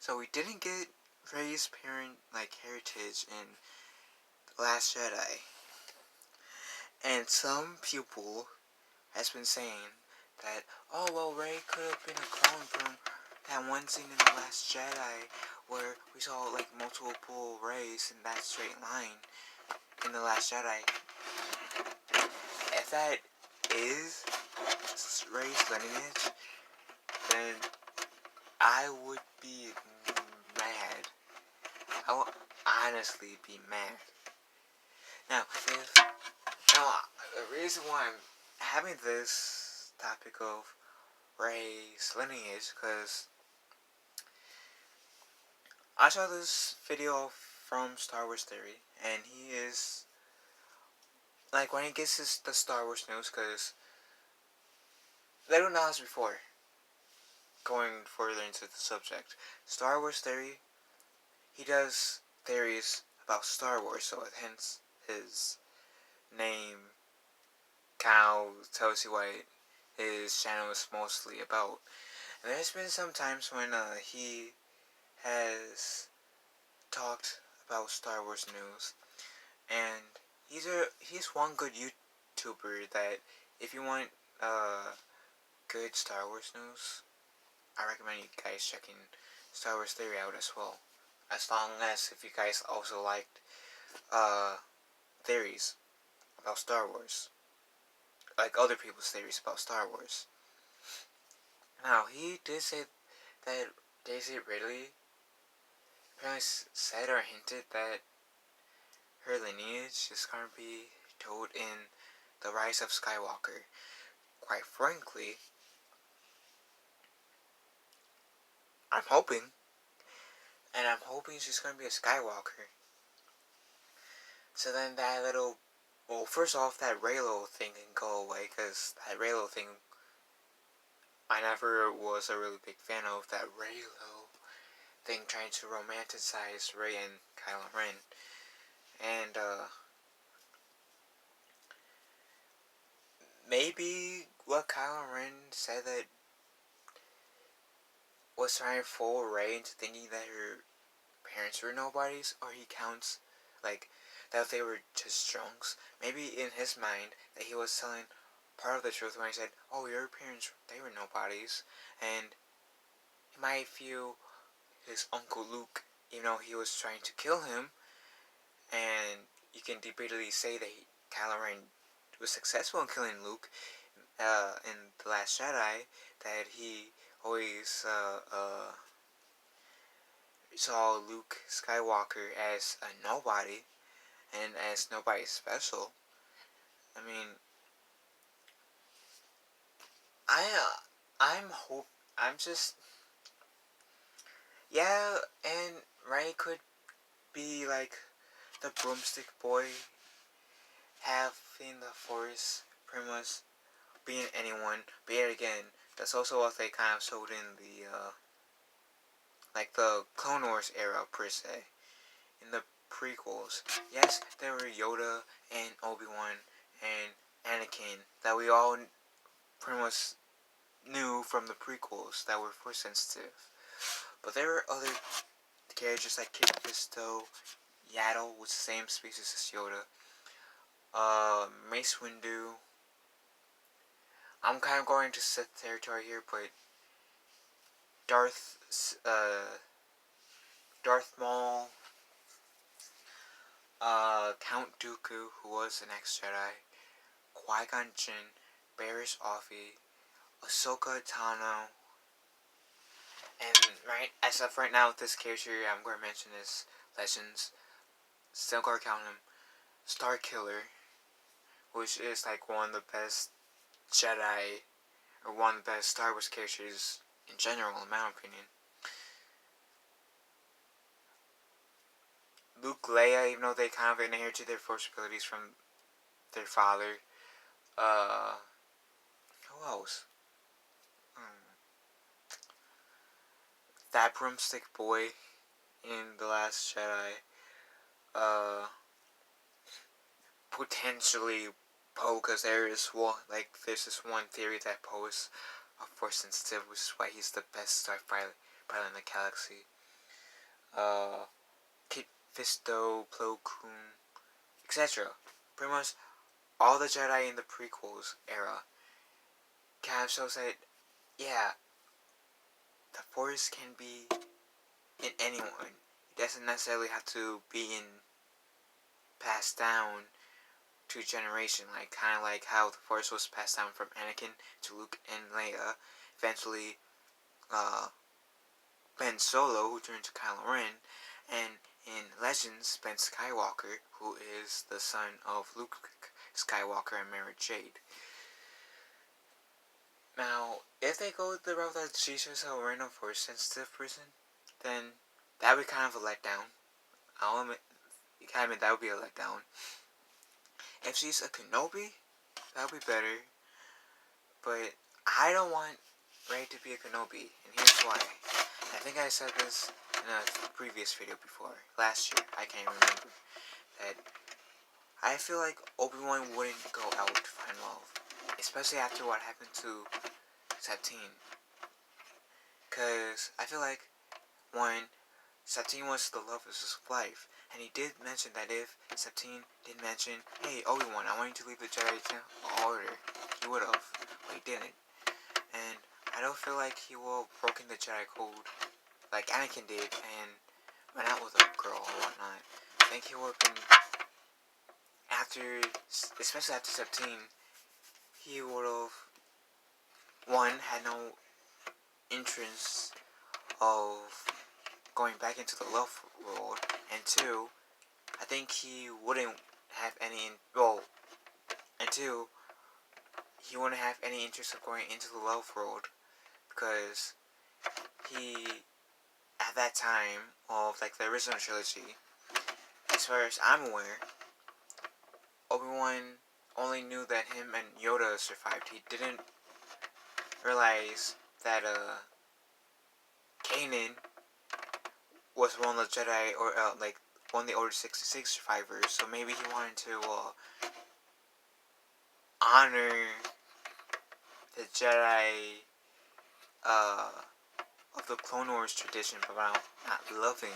So we didn't get Rey's parent heritage in The Last Jedi, and some people has been saying that, oh well, Rey could have been a clone from that one scene in The Last Jedi where we saw multiple Reys in that straight line in The Last Jedi. If that is Rey's lineage, then I would be mad. I would honestly be mad. Now, the reason why I'm having this topic of Rey's lineage, because I saw this video from Star Wars Theory, and he is when he gets the Star Wars news, because they don't know this before. Going further into the subject, Star Wars Theory, he does theories about Star Wars, so hence his name kind of tells you what his channel is mostly about. And there's been some times when he has talked about Star Wars news, and he's one good YouTuber that if you want good Star Wars news, I recommend you guys checking Star Wars Theory out as well. As long as if you guys also liked theories about Star Wars, like other people's theories about Star Wars. Now he did say that Daisy Ridley apparently said or hinted that her lineage is going to be told in The Rise of Skywalker. Quite frankly, I'm hoping she's going to be a Skywalker. So then that first off, that Reylo thing can go away, because that Reylo thing, I never was a really big fan of that Reylo thing trying to romanticize Rey and Kylo Ren. And maybe what Kylo Ren said that was trying to fool Rey into thinking that her parents were nobodies, or he counts that they were just drunks. Maybe in his mind that he was telling part of the truth when he said, oh, your parents, they were nobodies, and he might feel his Uncle Luke, even though he was trying to kill him. And you can debatably say that Kylo Ren was successful in killing Luke in The Last Jedi, that he always saw Luke Skywalker as a nobody and as nobody special. I mean, I'm just, yeah, and Rey could be the broomstick boy, having the Force, pretty much being anyone. But yet again, that's also what they kind of showed in the Clone Wars era per se. In the prequels, yes, there were Yoda and Obi-Wan and Anakin that we all pretty much knew from the prequels that were Force sensitive. But there were other characters like Kit Fisto, Yaddle, was the same species as Yoda, Mace Windu. I'm kind of going to Sith territory here, but Darth Maul, Count Dooku, who was an ex-Jedi, Qui-Gon Jinn, Barriss Offee, Ahsoka Tano, and as of right now, this character I'm going to mention is Legends. Still going to count him. Starkiller, which is one of the best Jedi, or one of the best Star Wars characters in general, in my opinion. Luke, Leia, even though they kind of inherited their Force abilities from their father. Who else? That broomstick boy in The Last Jedi. Potentially Poe, because there's this one theory that Poe is Force sensitive, which is why he's the best Starfighter in the galaxy. Kit Fisto, Plo Koon, etc. Pretty much all the Jedi in the prequels era kind of shows that, yeah, the Force can be in anyone. It doesn't necessarily have to be passed down to generation, like kind of like how the Force was passed down from Anakin to Luke and Leia. Eventually, Ben Solo, who turned to Kylo Ren, and in Legends, Ben Skywalker, who is the son of Luke Skywalker and Mara Jade. Now, if they go the route that she's just a random Force sensitive person, then that would be kind of a letdown. I'll admit, that would be a letdown. If she's a Kenobi, that would be better. But I don't want Rey to be a Kenobi, and here's why. I think I said this in a previous video before, last year, I can't remember, that I feel like Obi-Wan wouldn't go out to find love, especially after what happened to Satine. Cause I feel like, one, Satine was the love of his life, and he did mention that if Satine did mention, hey Obi-Wan, I want you to leave the Jedi Order, he would have, but he didn't. And I don't feel like he will have broken the Jedi code like Anakin did and went out with a girl or whatnot. I think he would have been, especially after 17, he would have, one, had no interest of going back into the love world, and two, I think he wouldn't have any, and two, he wouldn't have any interest of going into the love world, because he, at that time of like the original trilogy, as far as I'm aware, Obi-Wan only knew that him and Yoda survived. He didn't realize that Kanan was one of the Jedi, or like one of the Order 66 survivors. So maybe he wanted to honor the Jedi of the Clone Wars tradition, but not loving,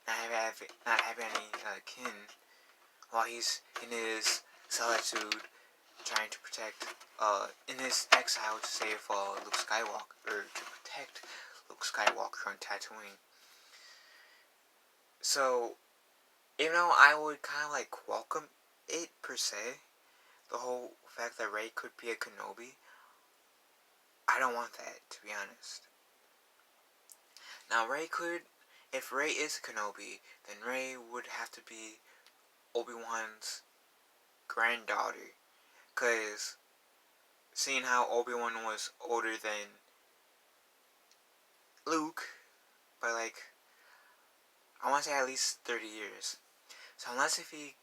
not having any kin, while he's in his solitude, trying to protect, in his exile to save Luke Skywalker, or to protect Luke Skywalker on Tatooine. So, even though I would kind of like welcome it per se, the whole fact that Rey could be a Kenobi, I don't want that, to be honest. Now, if Rey is a Kenobi, then Rey would have to be Obi-Wan's granddaughter, because seeing how Obi-Wan was older than Luke by like, I want to say at least 30 years. So unless if he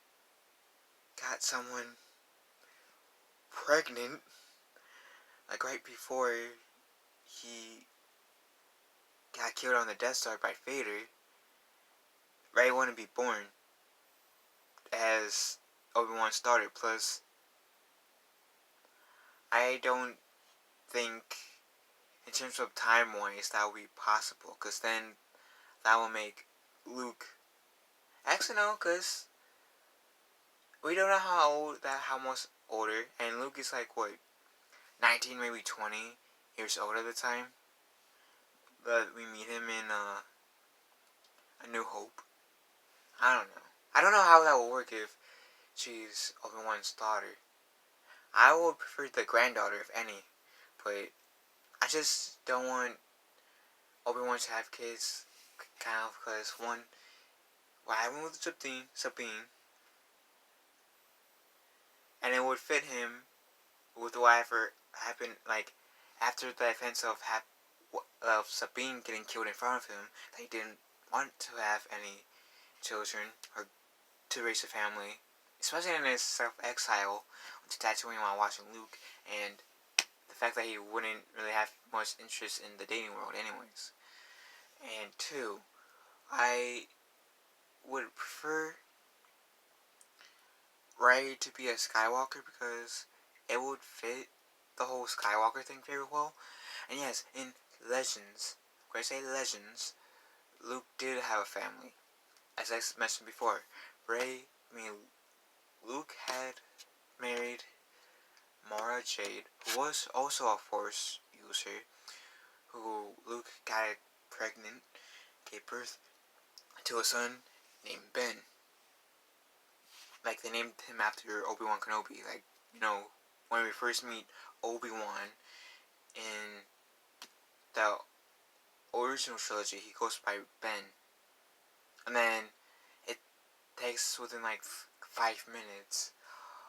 got someone pregnant, like right before he got killed on the Death Star by Vader, Rey wouldn't be born as Obi-Wan's daughter. Plus, I don't think, in terms of time-wise, that would be possible, because then that will make Luke, actually no, because we don't know how much older, and Luke is like, what, 19, maybe 20 years old at the time that we meet him in A New Hope. I don't know how that will work if she's Obi-Wan's daughter. I would prefer the granddaughter, if any, but I just don't want Obi-Wan to have kids, kind of, because one, what happened with Sabine, and it would fit him with whatever happened, like, after the events of Sabine getting killed in front of him, that he didn't want to have any children, or to raise a family, especially in his self-exile to Tatooine while watching Luke, and the fact that he wouldn't really have much interest in the dating world anyways. And two, I would prefer Rey to be a Skywalker, because it would fit the whole Skywalker thing very well. And yes, in Legends, when I say Legends, Luke did have a family. As I mentioned before, Luke had married Mara Jade, who was also a Force user, who Luke got pregnant, gave birth to a son named Ben. Like, they named him after Obi-Wan Kenobi. Like, when we first meet Obi-Wan in the original trilogy, he goes by Ben. And then it takes within like 5 minutes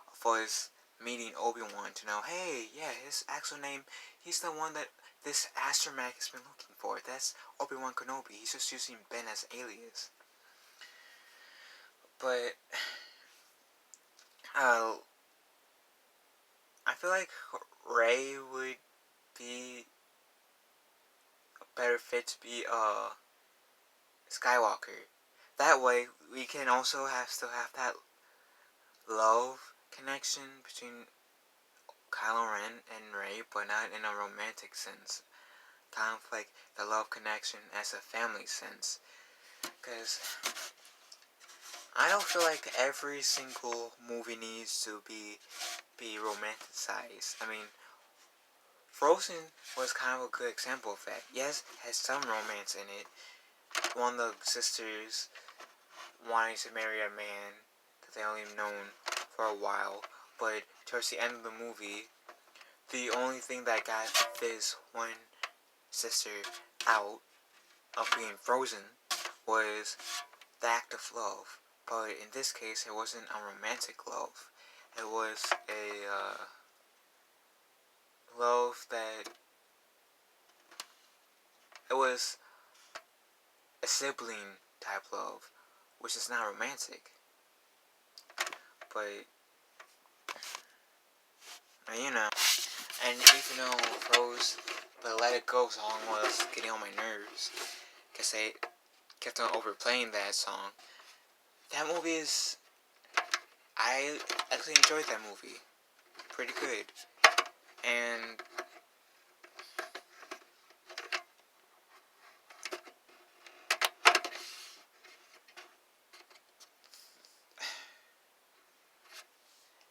of us meeting Obi-Wan to know, hey, yeah, his actual name, he's the one that this astromech has been looking for. That's Obi-Wan Kenobi. He's just using Ben as alias. But I feel like Rey would be a better fit to be a Skywalker. That way, we can also still have that love connection between Kylo Ren and Rey, but not in a romantic sense. Kind of like the love connection as a family sense. Because I don't feel like every single movie needs to be romanticized. I mean, Frozen was kind of a good example of that. Yes, it has some romance in it. One of the sisters wanting to marry a man that they only known for a while, but towards the end of the movie, the only thing that got this one sister out of being frozen was the act of love. But in this case, it wasn't a romantic love. It was a love that... It was a sibling type love, which is not romantic. But, and even though the Let It Go song was getting on my nerves, because they kept on overplaying that song, that movie is... I actually enjoyed that movie. Pretty good. And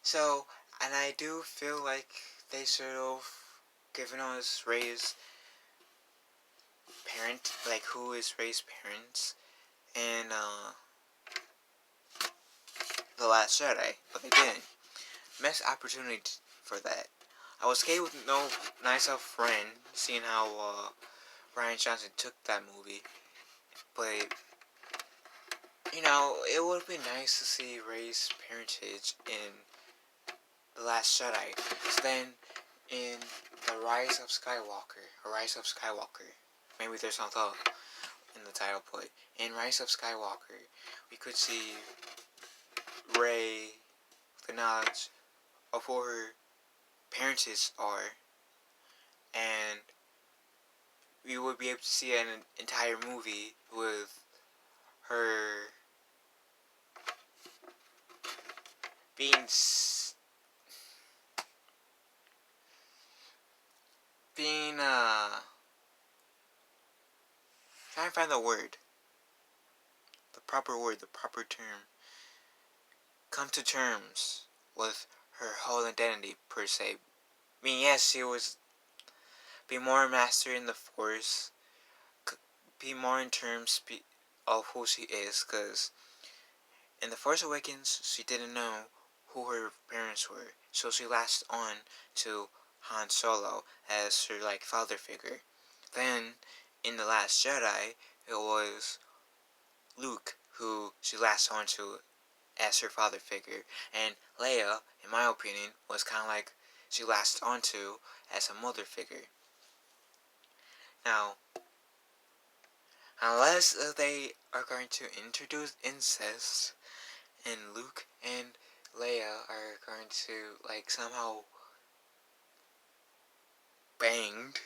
so, and I do feel like they should have given us Rey's parent, like who is Rey's parents, and The Last Jedi, but they didn't. Missed opportunity for that. I was okay with No Nice Elf Friend, seeing how Rian Johnson took that movie, but it would have been nice to see Rey's parentage in The Last Jedi. So then, in The Rise of Skywalker, maybe there's not in the title, but in Rise of Skywalker, we could see Rey, the knowledge of who her parentage are, and we would be able to see an entire movie with her being trying to find the word, the proper term, come to terms with her whole identity per se. I mean, yes, she was be more a master in the Force, be more in terms of who she is, because in The Force Awakens, she didn't know who her parents were, so she latched on to Han Solo as her, father figure. Then, in The Last Jedi, it was Luke who she latched on to as her father figure, and Leia, in my opinion, was kind of like she latched onto as a mother figure. Now, unless they are going to introduce incest, and Luke and Leia are going to, somehow banged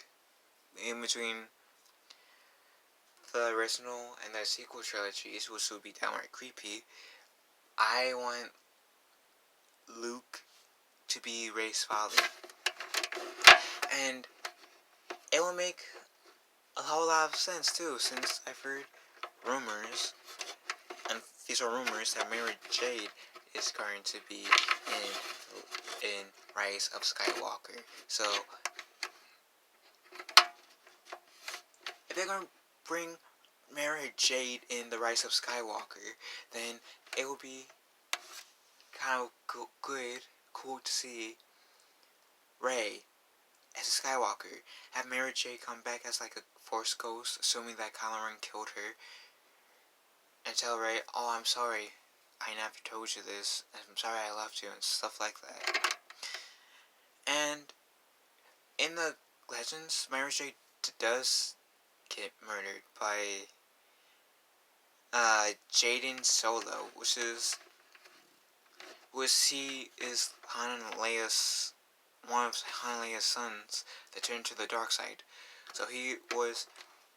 in between the original and the sequel trilogies, which would be downright creepy, I want Luke to be Rey's father. And it will make a whole lot of sense, too, since I've heard rumors, and these are rumors that Mara Jade is going to be in Rise of Skywalker. So if they're gonna bring Mara Jade in the Rise of Skywalker, then it will be kind of cool to see Rey as a Skywalker. Have Mara Jade come back as like a Force ghost, assuming that Kylo Ren killed her, and tell Rey, "Oh, I'm sorry, I never told you this. I'm sorry I left you," and stuff like that. And in the Legends, Mara Jade does get murdered by Jaden Solo, which is he is Han and Leia's one of Han and Leia's sons that turned to the dark side. So he was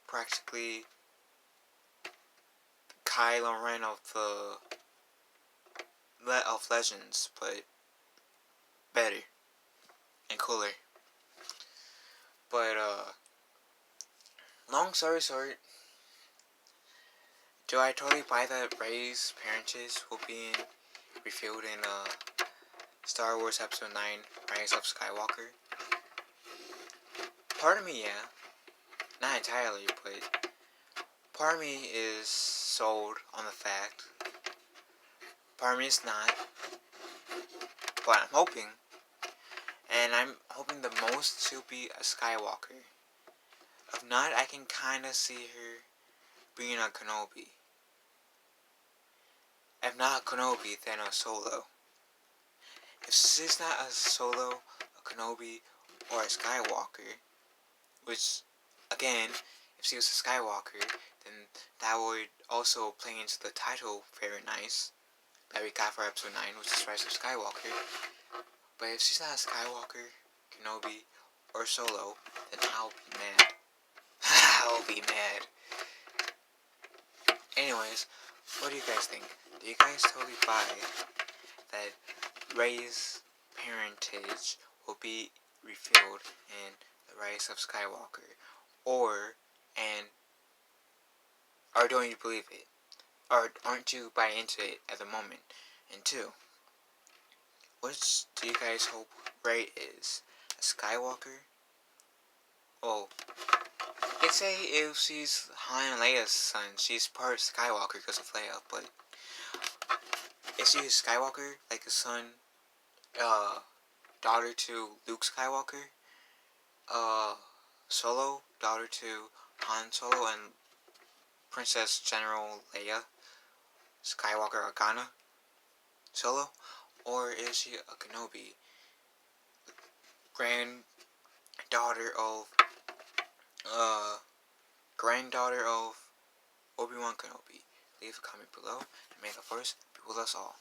practically Kylo Ren of Legends, but better and cooler. But long story short, do I totally buy that Rey's parentage will be revealed in Star Wars Episode 9, Rise of Skywalker? Part of me, yeah. Not entirely, but part of me is sold on the fact. Part of me is not. But I'm hoping. And I'm hoping the most she'll be a Skywalker. If not, I can kinda see her being a Kenobi. If not a Kenobi, then a Solo. If she's not a Solo, a Kenobi, or a Skywalker, which, again, if she was a Skywalker, then that would also play into the title very nice that we got for Episode 9, which is Rise of Skywalker. But if she's not a Skywalker, Kenobi, or Solo, then I'll be mad. I'll be mad. Anyways, what do you guys think? Do you guys totally buy that Rey's parentage will be revealed in the Rise of Skywalker? Or don't you believe it? Or aren't you buying into it at the moment? And two, which do you guys hope Rey is? A Skywalker? Oh, they say if she's Han and Leia's son, she's part of Skywalker because of Leia, but is she a Skywalker, like a son, daughter to Luke Skywalker? Solo, daughter to Han Solo and Princess General Leia Skywalker Organa Solo? Or is she a Kenobi, granddaughter of Obi-Wan Kenobi? Leave a comment below, and may the Force be with us all.